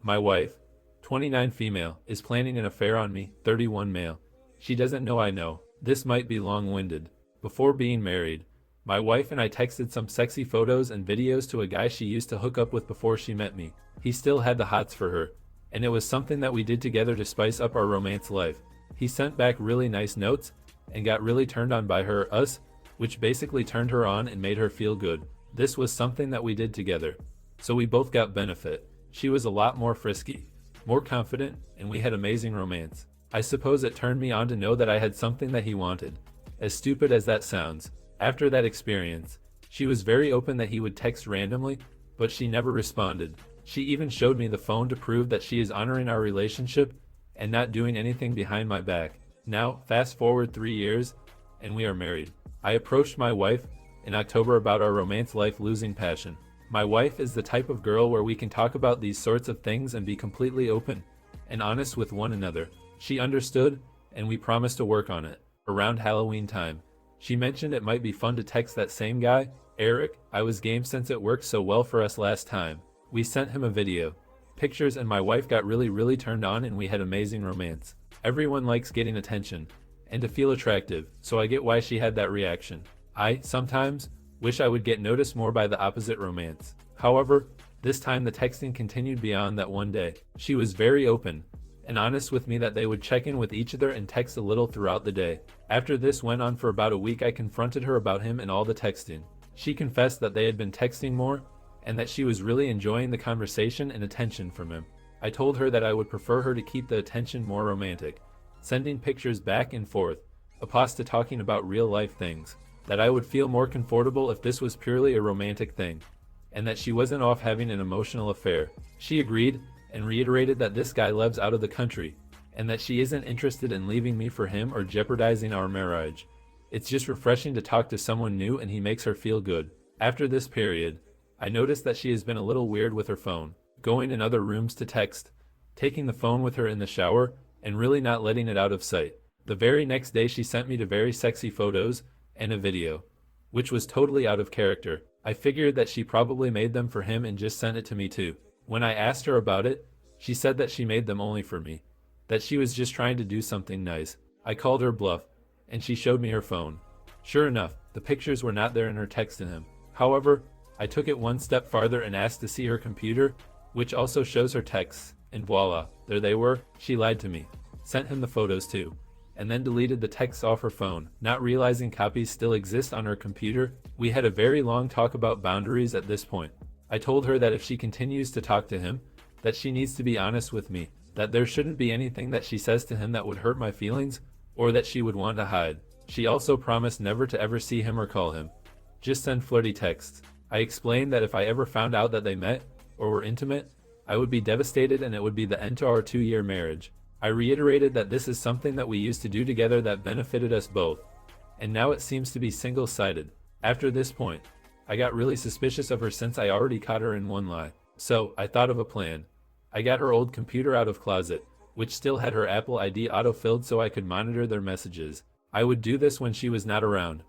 My wife, 29 female, is planning an affair on me, 31 male. She doesn't know I know. This might be long-winded. Before being married, my wife and I texted some sexy photos and videos to a guy she used to hook up with before she met me. He still had the hots for her, and it was something that we did together to spice up our romance life. He sent back really nice notes and got really turned on by us, which basically turned her on and made her feel good. This was something that we did together, so we both got benefit. She was a lot more frisky, more confident, and we had amazing romance. I suppose it turned me on to know that I had something that he wanted. As stupid as that sounds, after that experience, she was very open that he would text randomly, but she never responded. She even showed me the phone to prove that she is honoring our relationship and not doing anything behind my back. Now, fast forward 3 years, and we are married. I approached my wife in October about our romance life losing passion. My wife is the type of girl where we can talk about these sorts of things and be completely open and honest with one another. She understood, and we promised to work on it. Around Halloween time, she mentioned it might be fun to text that same guy, Eric. I was game since it worked so well for us last time. We sent him a video, pictures, and my wife got really turned on and we had amazing romance. Everyone likes getting attention and to feel attractive, so I get why she had that reaction. I, sometimes, wish I would get noticed more by the opposite romance. However, this time the texting continued beyond that one day. She was very open and honest with me that they would check in with each other and text a little throughout the day. After this went on for about a week, I confronted her about him and all the texting. She confessed that they had been texting more and that she was really enjoying the conversation and attention from him. I told her that I would prefer her to keep the attention more romantic, sending pictures back and forth, opposed to talking about real life things, that I would feel more comfortable if this was purely a romantic thing, and that she wasn't off having an emotional affair. She agreed and reiterated that this guy lives out of the country, and that she isn't interested in leaving me for him or jeopardizing our marriage. It's just refreshing to talk to someone new and he makes her feel good. After this period, I noticed that she has been a little weird with her phone, going in other rooms to text, taking the phone with her in the shower, and really not letting it out of sight. The very next day she sent me two very sexy photos and a video, which was totally out of character. I figured that she probably made them for him and just sent it to me too. When I asked her about it, she said that she made them only for me, that she was just trying to do something nice. I called her bluff, and she showed me her phone. Sure enough, the pictures were not there in her text to him. However, I took it one step farther and asked to see her computer, which also shows her texts, and voila, there they were. She lied to me, sent him the photos too, and then deleted the texts off her phone, not realizing copies still exist on her computer. We had a very long talk about boundaries at this point. I told her that if she continues to talk to him, that she needs to be honest with me, that there shouldn't be anything that she says to him that would hurt my feelings, or that she would want to hide. She also promised never to ever see him or call him, just send flirty texts. I explained that if I ever found out that they met, or were intimate, I would be devastated and it would be the end to our 2-year marriage. I reiterated that this is something that we used to do together that benefited us both, and now it seems to be single-sided. After this point, I got really suspicious of her since I already caught her in one lie. So, I thought of a plan. I got her old computer out of closet, which still had her Apple ID auto-filled so I could monitor their messages. I would do this when she was not around,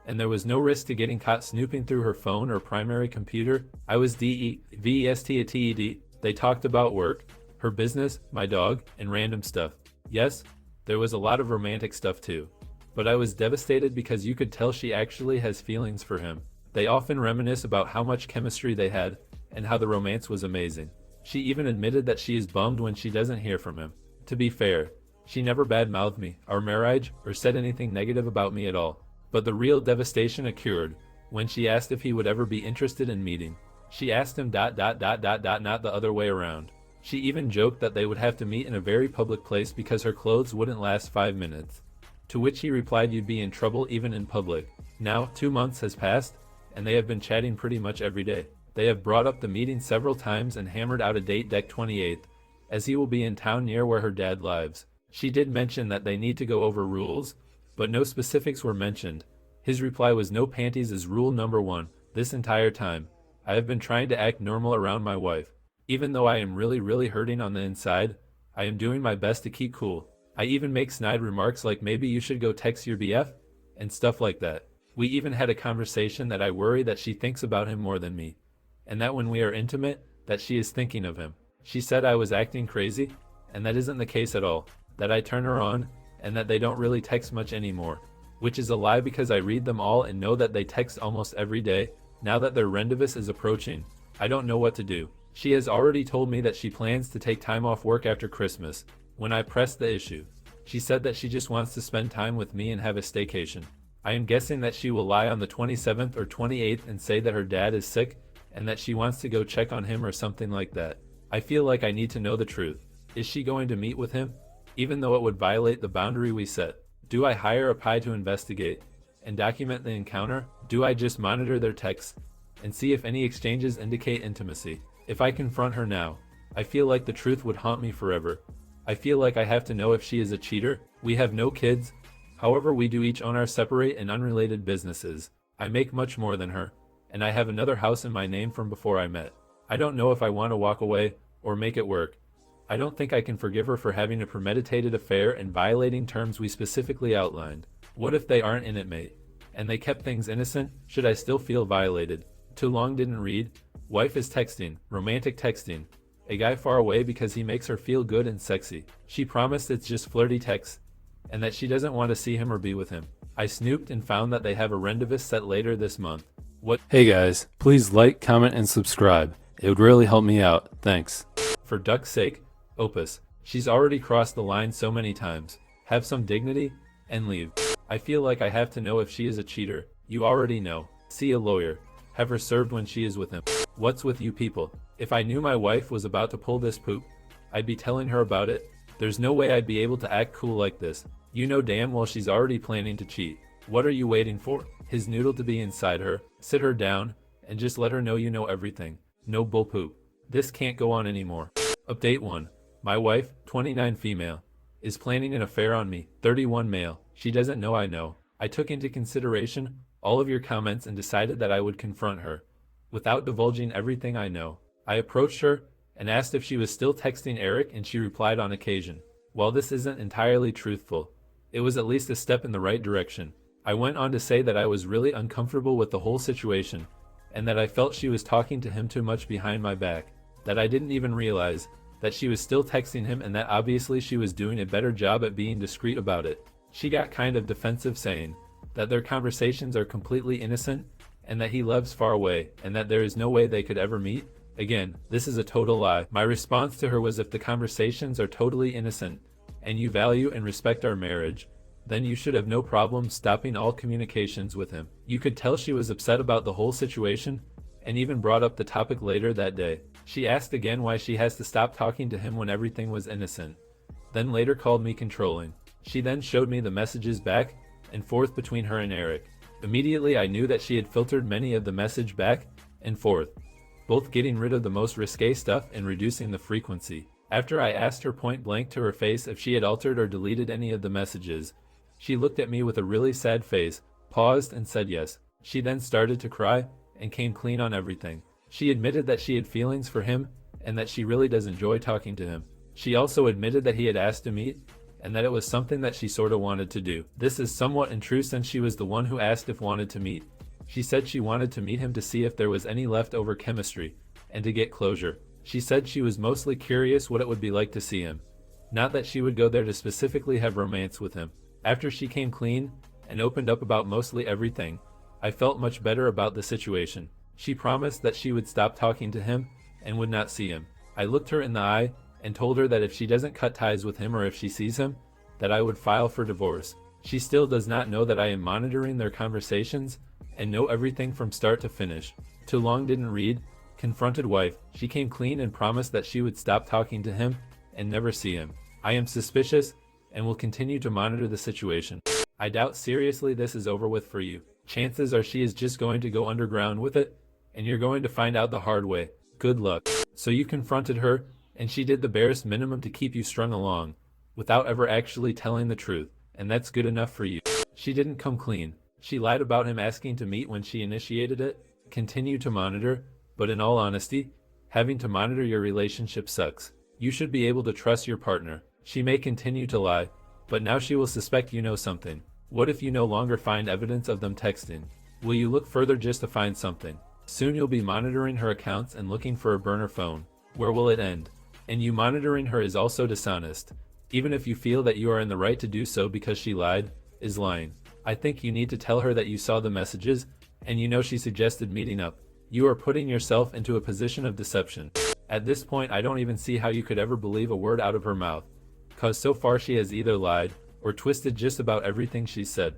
and there was no risk to getting caught snooping through her phone or primary computer. I was DEVESTATED. They talked about work, her business, my dog, and random stuff. Yes, there was a lot of romantic stuff too. But I was devastated because you could tell she actually has feelings for him. They often reminisce about how much chemistry they had, and how the romance was amazing. She even admitted that she is bummed when she doesn't hear from him. To be fair, she never badmouthed me, our marriage, or said anything negative about me at all. But the real devastation occurred when she asked if he would ever be interested in meeting. She asked him ... not the other way around. She even joked that they would have to meet in a very public place because her clothes wouldn't last 5 minutes. To which he replied, you'd be in trouble even in public. Now, 2 months has passed, and they have been chatting pretty much every day. They have brought up the meeting several times and hammered out a date Dec 28th, as he will be in town near where her dad lives. She did mention that they need to go over rules, but no specifics were mentioned. His reply was no panties is rule number 1. This entire time, I have been trying to act normal around my wife. Even though I am really hurting on the inside, I am doing my best to keep cool. I even make snide remarks like maybe you should go text your BF, and stuff like that. We even had a conversation that I worry that she thinks about him more than me, and that when we are intimate, that she is thinking of him. She said I was acting crazy, and that isn't the case at all, that I turn her on, and that they don't really text much anymore, which is a lie because I read them all and know that they text almost every day. Now that their Rendezvous is approaching, I don't know what to do. She has already told me that she plans to take time off work after Christmas. When I pressed the issue, she said that she just wants to spend time with me and have a staycation. I am guessing that she will lie on the 27th or 28th and say that her dad is sick and that she wants to go check on him or something like that. I feel like I need to know the truth. Is she going to meet with him, even though it would violate the boundary we set? Do I hire a PI to investigate and document the encounter? Do I just monitor their texts and see if any exchanges indicate intimacy? If I confront her now, I feel like the truth would haunt me forever. I feel like I have to know if she is a cheater. We have no kids. However, we do each own our separate and unrelated businesses. I make much more than her, and I have another house in my name from before I met. I don't know if I want to walk away or make it work. I don't think I can forgive her for having a premeditated affair and violating terms we specifically outlined. What if they aren't in it, mate, and they kept things innocent? Should I still feel violated? Too long didn't read. Wife is texting, romantic texting. A guy far away because he makes her feel good and sexy. She promised it's just flirty texts, and that she doesn't want to see him or be with him. I snooped and found that they have a Rendezvous set later this month. What? Hey guys, please like, comment, and subscribe. It would really help me out. Thanks. For duck's sake, Opus. She's already crossed the line so many times. Have some dignity and leave. I feel like I have to know if she is a cheater. You already know. See a lawyer. Have her served when she is with him. What's with you people? If I knew my wife was about to pull this poop, I'd be telling her about it. There's no way I'd be able to act cool like this. You know damn well she's already planning to cheat. What are you waiting for? His noodle to be inside her. Sit her down and just let her know you know everything. No bull poop. This can't go on anymore. Update 1. My wife, 29 female, is planning an affair on me, 31 male. She doesn't know I know. I took into consideration all of your comments and decided that I would confront her, without divulging everything I know. I approached her and asked if she was still texting Eric, and she replied on occasion. While this isn't entirely truthful, it was at least a step in the right direction. I went on to say that I was really uncomfortable with the whole situation, and that I felt she was talking to him too much behind my back, that I didn't even realize that she was still texting him, and that obviously she was doing a better job at being discreet about it. She got kind of defensive, saying that their conversations are completely innocent and that he lives far away and that there is no way they could ever meet. Again, this is a total lie. My response to her was, if the conversations are totally innocent and you value and respect our marriage, then you should have no problem stopping all communications with him. You could tell she was upset about the whole situation and even brought up the topic later that day. She asked again why she has to stop talking to him when everything was innocent, then later called me controlling. She then showed me the messages back and forth between her and Eric. Immediately I knew that she had filtered many of the message back and forth, both getting rid of the most risque stuff and reducing the frequency. After I asked her point blank to her face if she had altered or deleted any of the messages, she looked at me with a really sad face, paused, and said yes. She then started to cry and came clean on everything. She admitted that she had feelings for him and that she really does enjoy talking to him. She also admitted that he had asked to meet and that it was something that she sorta wanted to do. This is somewhat untrue since she was the one who asked if wanted to meet. She said she wanted to meet him to see if there was any leftover chemistry and to get closure. She said she was mostly curious what it would be like to see him, not that she would go there to specifically have romance with him. After she came clean and opened up about mostly everything, I felt much better about the situation. She promised that she would stop talking to him and would not see him. I looked her in the eye and told her that if she doesn't cut ties with him or if she sees him, that I would file for divorce. She still does not know that I am monitoring their conversations and know everything from start to finish. Too long didn't read. Confronted wife. She came clean and promised that she would stop talking to him and never see him. I am suspicious and will continue to monitor the situation. I doubt seriously this is over with for you. Chances are she is just going to go underground with it, and you're going to find out the hard way. Good luck. So you confronted her, and she did the barest minimum to keep you strung along, without ever actually telling the truth, and that's good enough for you. She didn't come clean. She lied about him asking to meet when she initiated it. Continue to monitor, but in all honesty, having to monitor your relationship sucks. You should be able to trust your partner. She may continue to lie, but now she will suspect you know something. What if you no longer find evidence of them texting? Will you look further just to find something? Soon you'll be monitoring her accounts and looking for a burner phone. Where will it end? And you monitoring her is also dishonest. Even if you feel that you are in the right to do so because she lied, is lying. I think you need to tell her that you saw the messages, and you know she suggested meeting up. You are putting yourself into a position of deception. At this point, I don't even see how you could ever believe a word out of her mouth, cause so far she has either lied or twisted just about everything she said.